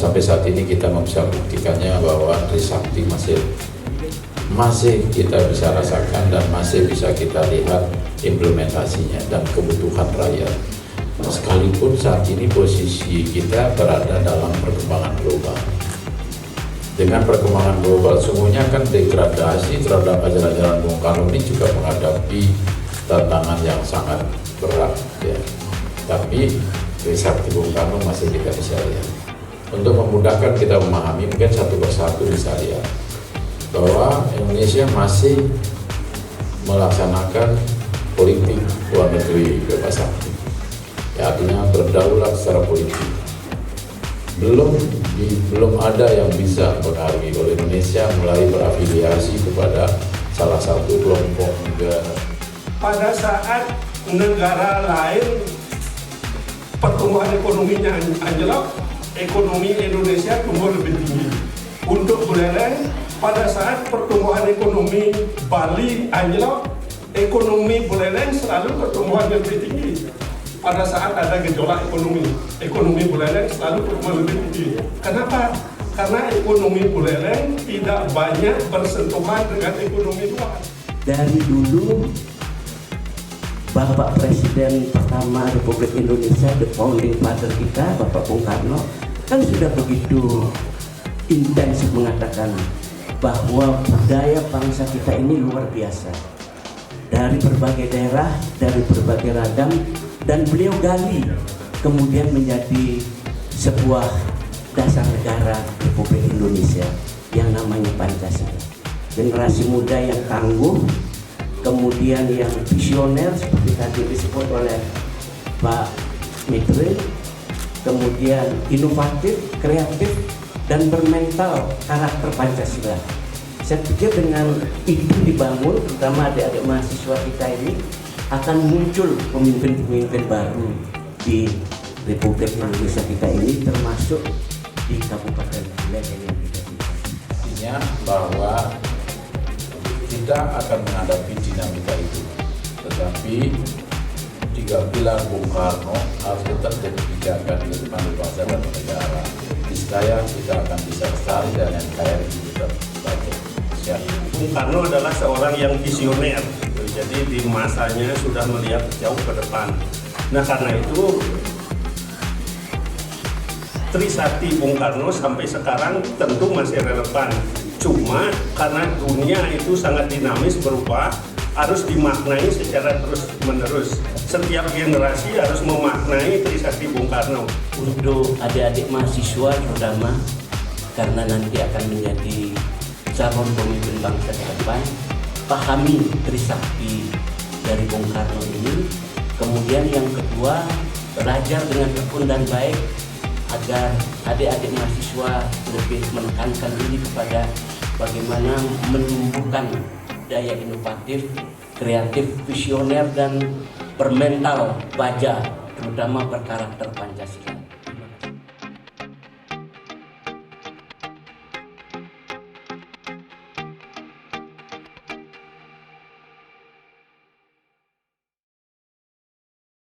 sampai saat ini kita bisa buktikannya bahwa Trisakti masih kita bisa rasakan dan masih bisa kita lihat implementasinya dan kebutuhan rakyat. Sekalipun saat ini posisi kita berada dalam perkembangan global. Dengan perkembangan global, semuanya kan degradasi terhadap ajaran-ajaran Bung Karno ini juga menghadapi tantangan yang sangat berat, ya. Tapi Trisakti Bung Karno masih kita bisa lihat. Untuk memudahkan kita memahami, mungkin satu persatu bisa lihat bahwa Indonesia masih melaksanakan politik luar negeri bebas aktif, ya, artinya berdaulat secara politik. Belum ada yang bisa mempengaruhi oleh Indonesia mulai berafiliasi kepada salah satu kelompok negara. Pada saat negara lain pertumbuhan ekonominya anjlok, ekonomi Indonesia tumbuh lebih tinggi. Untuk Buleleng, pada saat pertumbuhan ekonomi Bali anjlok, ekonomi Buleleng selalu pertumbuhan yang lebih tinggi. Pada saat ada gejolak ekonomi Buleleng selalu pertumbuhan lebih tinggi. Kenapa? Karena ekonomi Buleleng tidak banyak bersentuhan dengan ekonomi luar. Dari dulu, Bapak Presiden pertama Republik Indonesia, the founding father kita, Bapak Bung Karno, kan sudah begitu intens mengatakan bahwa budaya bangsa kita ini luar biasa. Dari berbagai daerah, dari berbagai ragam, dan beliau gali kemudian menjadi sebuah dasar negara Republik Indonesia yang namanya Pancasila. Generasi muda yang tangguh, kemudian yang visioner seperti tadi disebut oleh Pak Mitre, kemudian inovatif, kreatif, dan bermental karakter Pancasila. Saya pikir dengan itu dibangun, terutama adik-adik mahasiswa kita ini, akan muncul pemimpin-pemimpin baru di Republik Indonesia kita ini, termasuk di Kabupaten Buleleng yang kita pilih. Artinya bahwa kita akan menghadapi dinamika itu, tetapi tiga pilar Bung Karno harus tetap jadi pijakan di depan bangsa dan negara. Niscaya kita akan bisa lestari dan yang kaya tetap baik. Bung Karno adalah seorang yang visioner, jadi di masanya sudah melihat jauh ke depan. Nah, karena itu Trisakti Bung Karno sampai sekarang tentu masih relevan. Cuma karena dunia itu sangat dinamis berubah, harus dimaknai secara terus-menerus. Setiap generasi harus memaknai Trisakti Bung Karno. Untuk adik-adik mahasiswa terutama, karena nanti akan menjadi calon pemimpin bangsa ke depan, pahami Trisakti dari Bung Karno ini. Kemudian yang kedua, belajar dengan tekun dan baik agar adik-adik mahasiswa lebih menekankan diri kepada bagaimana menumbuhkan daya inovatif, kreatif, visioner, dan bermental baja, terutama berkarakter Pancasila.